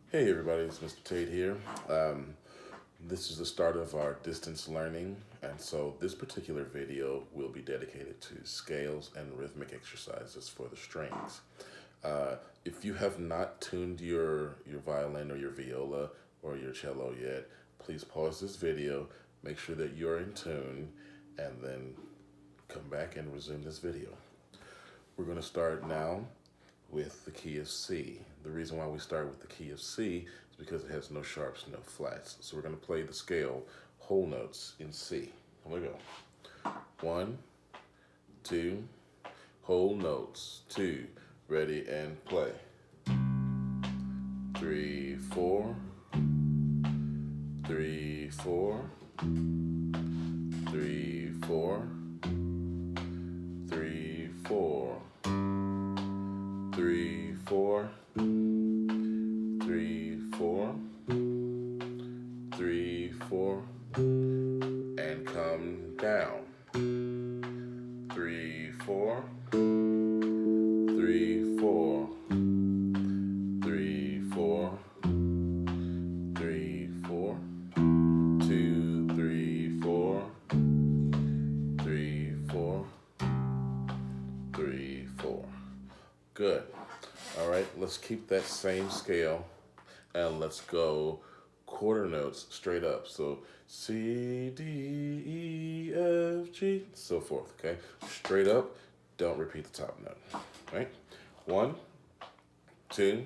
Hey everybody, it's Mr. Tate here. This is the start of our distance learning, and so this particular video will be dedicated to scales and rhythmic exercises for the strings. If you have not tuned your violin or your viola or your cello yet, please pause this video, make sure that you're in tune, and then come back and resume this video. We're going to start now with the key of C. The reason why we start with the key of C is because it has no sharps, no flats. So we're going to play the scale whole notes in C. Here we go. 1, 2, whole notes. 2, ready and play. 3, 4, 3, 4, 3, 4, 3, 4, 3, 4, 3, 4, 3, 4, and come down. 3, 4, 3, 4, 3, 4, 3, 4, 2, 3, 4, 3, 4, 3, 4. Good. All right, let's keep that same scale and let's go quarter notes straight up. So C, D, E, F, G, so forth, okay? Straight up, don't repeat the top note, right? 1, 2,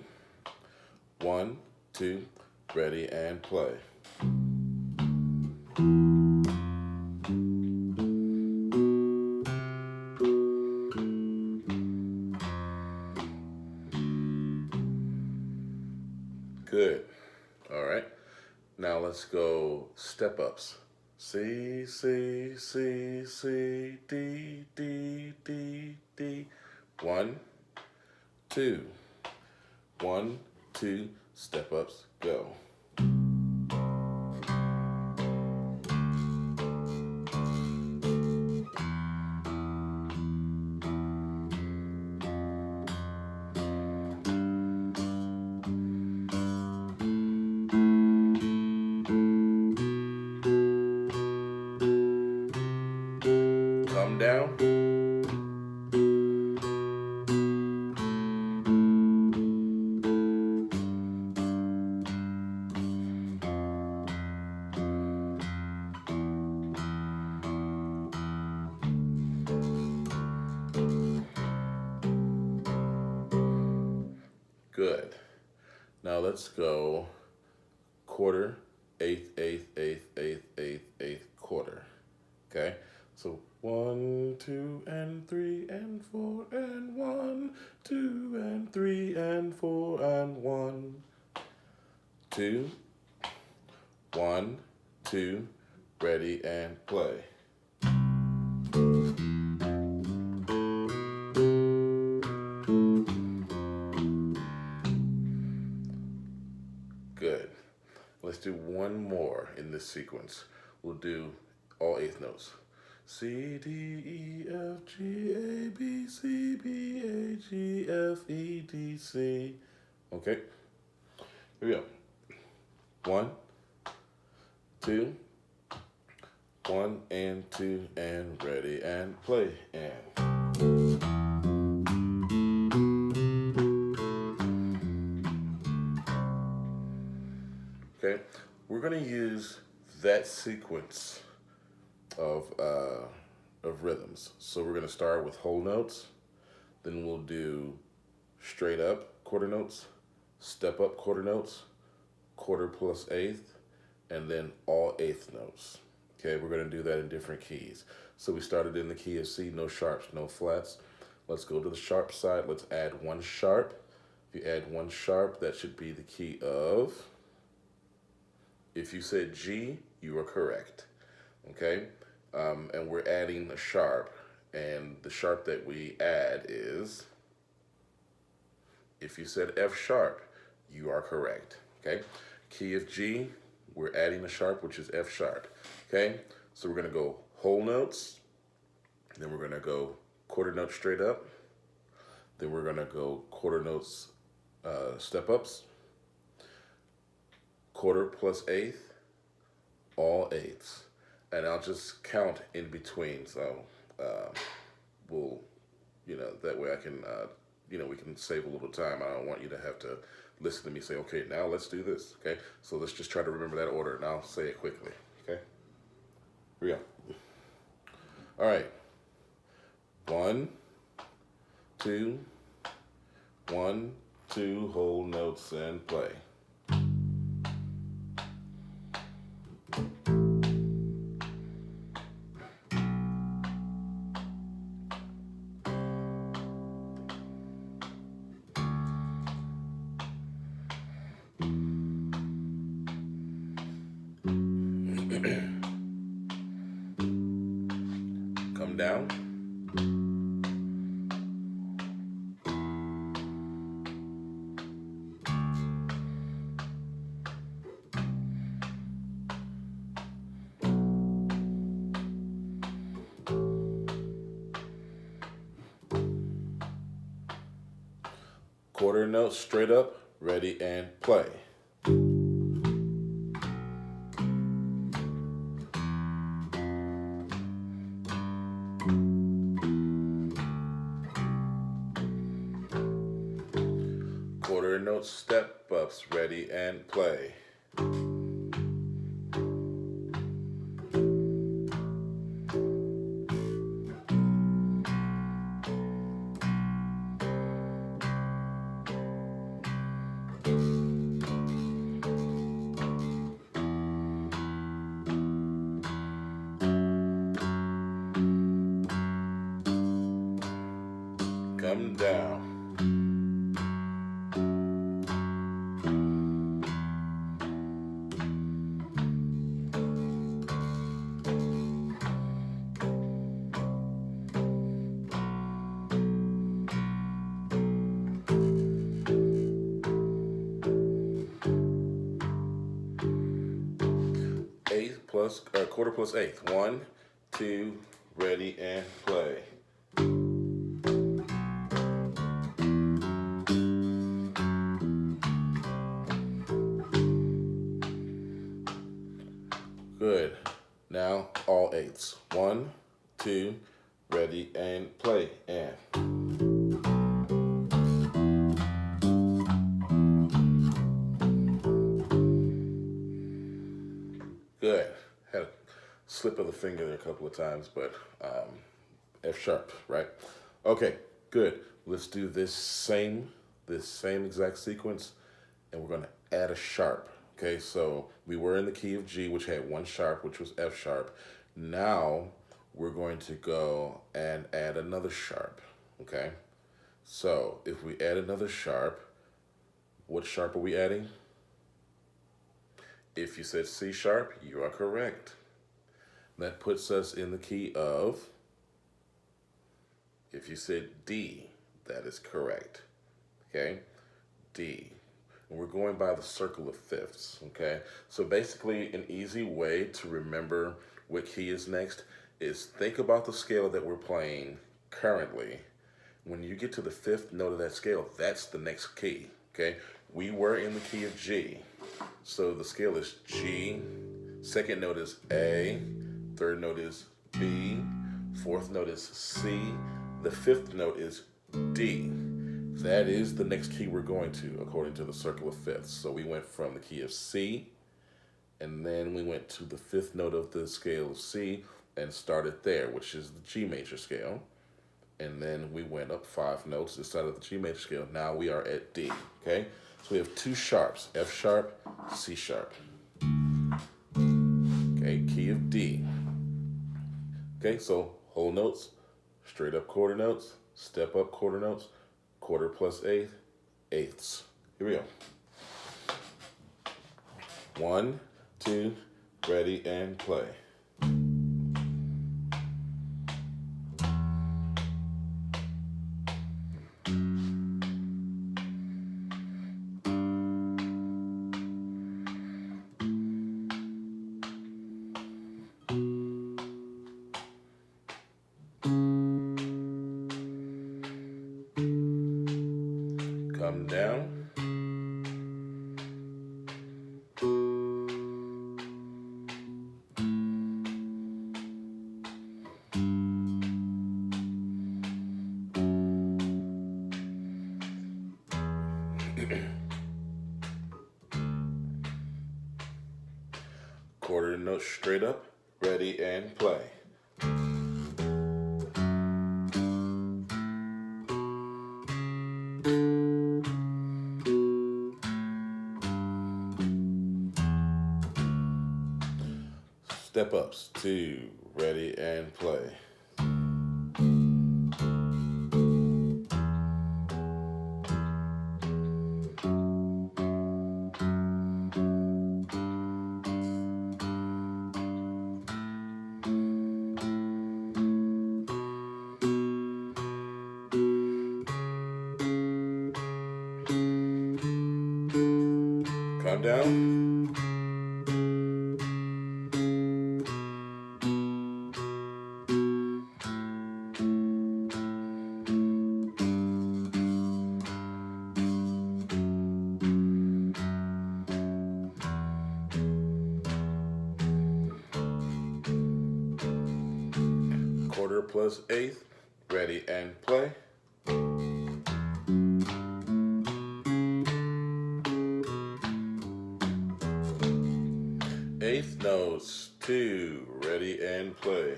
1, 2, ready and play. Good. All right. Now let's go step ups. C, C, C, C, D, D, D, D. 1, 2. 1, 2, step ups, go. Come down. Good. Now let's go quarter, eighth, eighth, eighth, eighth, eighth, eighth, quarter. Okay? So 1, 2, and 3, and 4, and 1, 2, and 3, and 4, and 1, 2, 1, 2, ready and play. Good. Let's do one more in this sequence. We'll do all eighth notes. C, D, E, F, G, A, B, C, B, A, G, F, E, D, C. Okay, here we go. 1, 2, 1 and 2, and ready and play. And okay, we're gonna use that sequence of rhythms. So we're gonna start with whole notes, then we'll do straight up quarter notes, step up quarter notes, quarter plus eighth, and then all eighth notes. Okay, we're gonna do that in different keys. So we started in the key of C, no sharps, no flats. Let's go to the sharp side. Let's add one sharp. If you add one sharp, that should be the key of. If you said G, you are correct. Okay, and we're adding a sharp, and the sharp that we add is. If you said F sharp, you are correct. Okay, key of G, we're adding a sharp, which is F sharp. Okay, so we're gonna go whole notes, then we're gonna go quarter notes straight up, then we're gonna go quarter notes step ups, quarter plus eighth, all eighths. And I'll just count in between. So we'll, that way I can, we can save a little time. I don't want you to have to listen to me say, okay, now let's do this. Okay, so let's just try to remember that order, and I'll say it quickly. Okay, here we go. All right. 1, 2, 1, 2, whole notes and play. Come down. Quarter note straight up, ready and play. Quarter note step ups, ready and play. Come down. Quarter plus eighth. 1, 2, ready and play. Good. Now all eighths. 1, 2, ready and play. And good. Had a slip of the finger there a couple of times, but F sharp, right? Okay, good. Let's do this same exact sequence, and we're going to add a sharp. Okay, so we were in the key of G, which had 1 sharp, which was F sharp. Now we're going to go and add another sharp. Okay, so if we add another sharp, what sharp are we adding? If you said C sharp, you are correct. That puts us in the key of, if you said D, that is correct. Okay, D. And we're going by the circle of fifths, okay? So basically, an easy way to remember what key is next is think about the scale that we're playing currently. When you get to the 5th note of that scale, that's the next key, okay? We were in the key of G. So the scale is G, 2nd note is A, 3rd note is B, 4th note is C, the 5th note is D. That is the next key we're going to, according to the circle of fifths. So we went from the key of C, and then we went to the 5th note of the scale of C and started there, which is the G major scale. And then we went up 5 notes inside of the G major scale. Now we are at D, okay? So we have 2 sharps, F sharp, C sharp. Okay, key of D. Okay, so whole notes, straight up quarter notes, step up quarter notes, quarter plus eighth, eighths. Here we go. 1, 2, ready and play. Come down. Quarter note straight up, ready and play. Step ups, 2, ready and play. Calm down. Quarter plus eighth, ready and play. Eighth notes, 2, ready and play.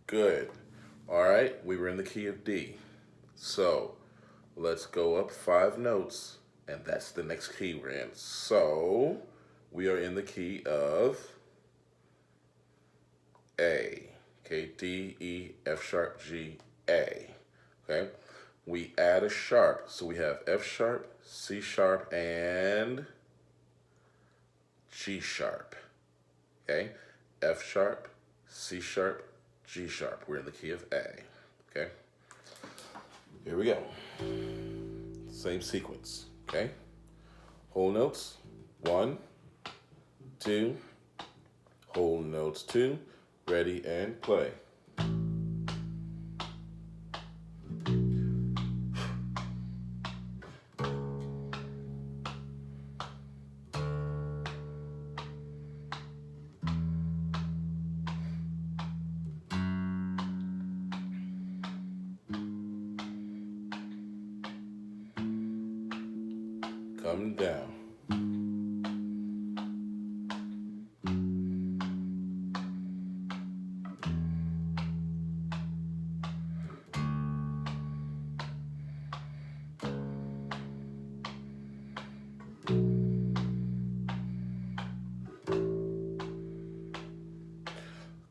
Good. All right, we were in the key of D. So let's go up 5 notes, and that's the next key we're in. So we are in the key of A. Okay, D, E, F sharp, G, A. Okay, we add a sharp. So we have F sharp, C sharp, and G sharp. Okay, F sharp, C sharp, G sharp. We're in the key of A. Okay, here we go. Same sequence. Okay, whole notes, 1, 2, whole notes, 2, ready and play. Come down.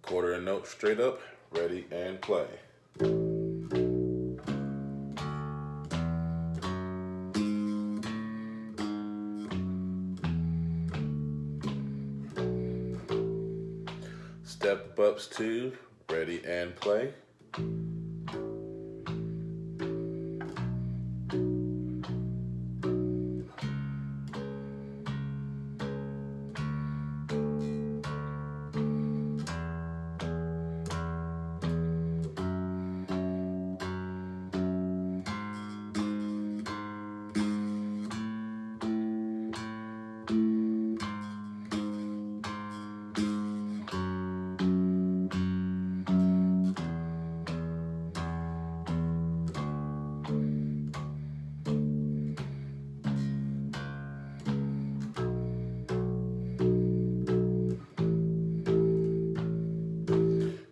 Quarter a note straight up, ready and play. Step ups, 2, ready and play.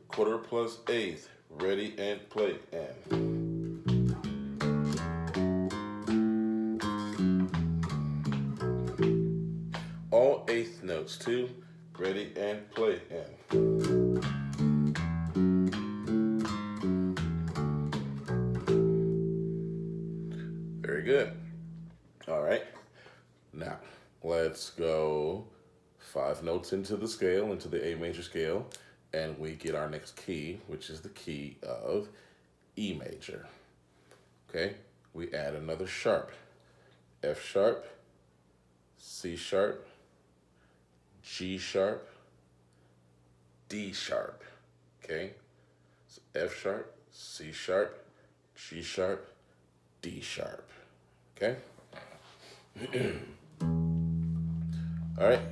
Quarter plus eighth, ready and play, and. All eighth notes, 2, ready and play, and. Very good. All right, now let's go 5 notes into the scale, into the A major scale, and we get our next key, which is the key of E major. Okay, we add another sharp. F sharp, C sharp, G sharp, D sharp. Okay, so F sharp, C sharp, G sharp, D sharp. Okay. All right.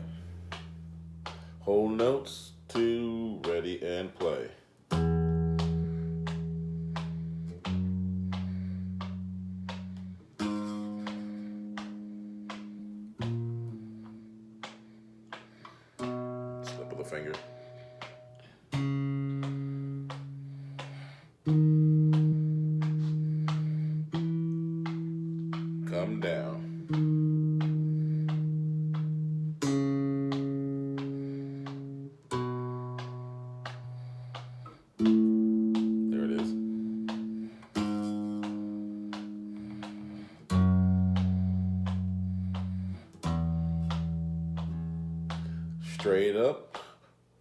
Whole notes, 2, ready and play. straight up.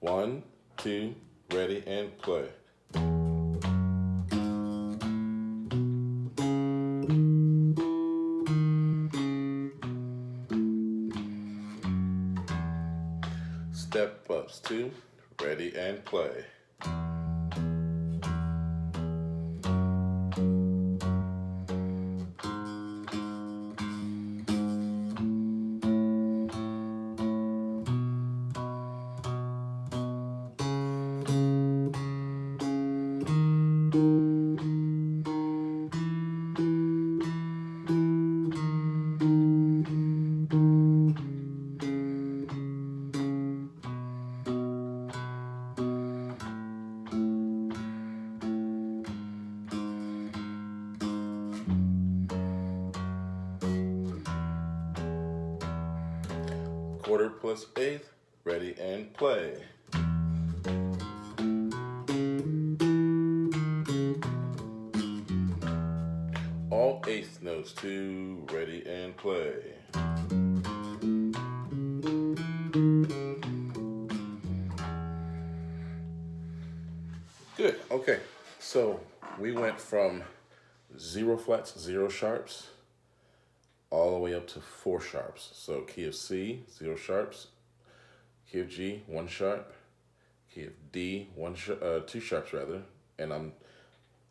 1, 2, ready, and play. Step ups 2, ready, and play. Quarter plus eighth, ready, and play. All eighth notes 2, ready, and play. Good, okay. So we went from 0 flats, 0 sharps, all the way up to 4 sharps. So key of C, 0 sharps, key of G, 1 sharp, key of D, 2 sharps rather, and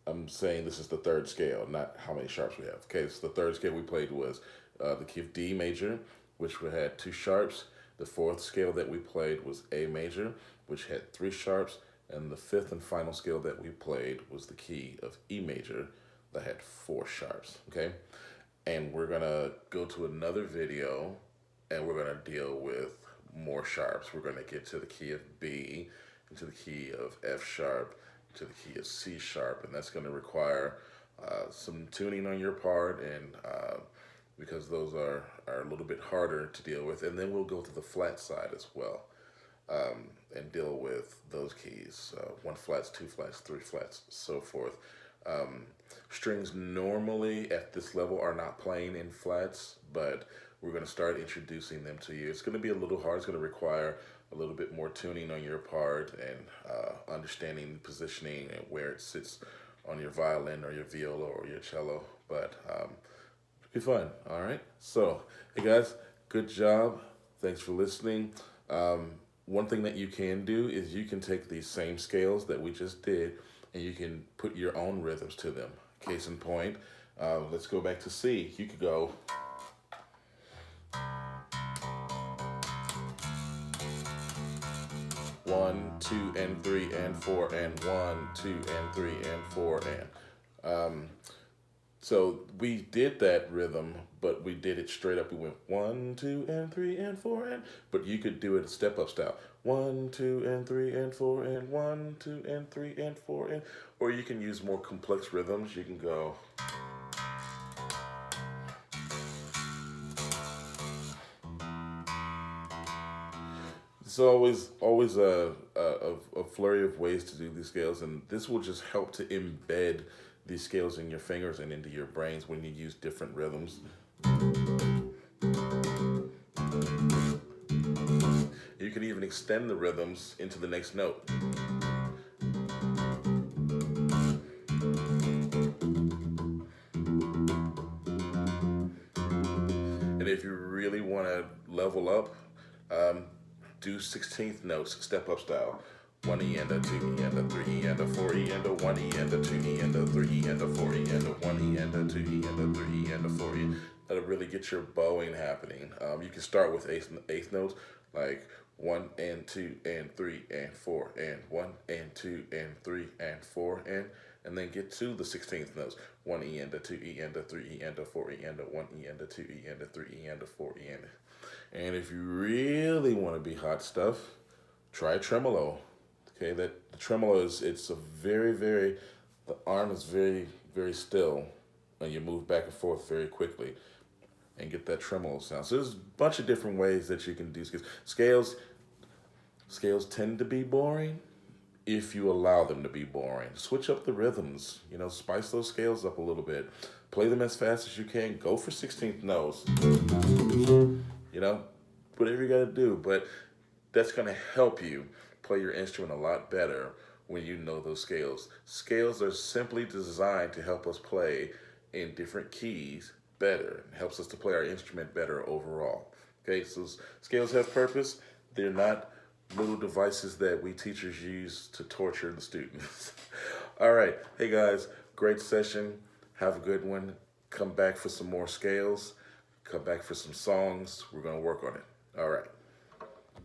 I'm saying this is the third scale, not how many sharps we have. Okay, so the third scale we played was the key of D major, which we had 2 sharps. The fourth scale that we played was A major, which had 3 sharps, and the fifth and final scale that we played was the key of E major that had 4 sharps, okay? And we're gonna go to another video and we're gonna deal with more sharps. We're gonna get to the key of B, into the key of F sharp, to the key of C sharp, and that's gonna require some tuning on your part, and because those are a little bit harder to deal with. And then we'll go to the flat side as well, and deal with those keys. 1 flats, 2 flats, 3 flats, so forth. Strings normally at this level are not playing in flats, but we're going to start introducing them to you. It's going to be a little hard. It's going to require a little bit more tuning on your part, and understanding positioning and where it sits on your violin or your viola or your cello, but it'll be fun. All right, so hey guys, good job. Thanks for listening. One thing that you can do is you can take these same scales that we just did and you can put your own rhythms to them. Case in point, let's go back to C. You could go one, 2, and 3, and 4, and 1, 2, and 3, and 4, and so we did that rhythm, but we did it straight up. We went 1, 2, and 3, and 4, and, but you could do it a step up style. 1, 2, and 3, and 4, and 1, 2, and 3, and 4, and, or you can use more complex rhythms. You can go. It's always a flurry of ways to do these scales, and this will just help to embed these scales in your fingers and into your brains when you use different rhythms. You can even extend the rhythms into the next note. And if you really want to level up, do 16th notes, step up style. 1 E and a 2 E and a 3 E and a 4 E and a 1 E and a 2 E and a 3 E and a 4 E and a 1 E and a 2 E and a 3 E and a 4 E. That'll really get your bowing happening. You can start with eighth notes, like 1 and 2 and 3 and 4 and 1 and 2 and 3 and 4 and then get to the 16th notes. 1 E and a 2 E and a 3 E and a 4 E and a 1 E and a 2 E and a 3 E and a 4 E and if you really want to be hot stuff, try tremolo. Okay, the tremolo it's a the arm is very still, and you move back and forth very quickly and get that tremolo sound. So there's a bunch of different ways that you can do scales. Scales tend to be boring if you allow them to be boring. Switch up the rhythms, spice those scales up a little bit. Play them as fast as you can. Go for 16th notes. Whatever you gotta do, but That's going to help you play your instrument a lot better when you know those scales. Scales are simply designed to help us play in different keys better. It helps us to play our instrument better overall. Okay, so scales have purpose. They're not little devices that we teachers use to torture the students. All right, hey guys, great session. Have a good one. Come back for some more scales. Come back for some songs. We're going to work on it. All right.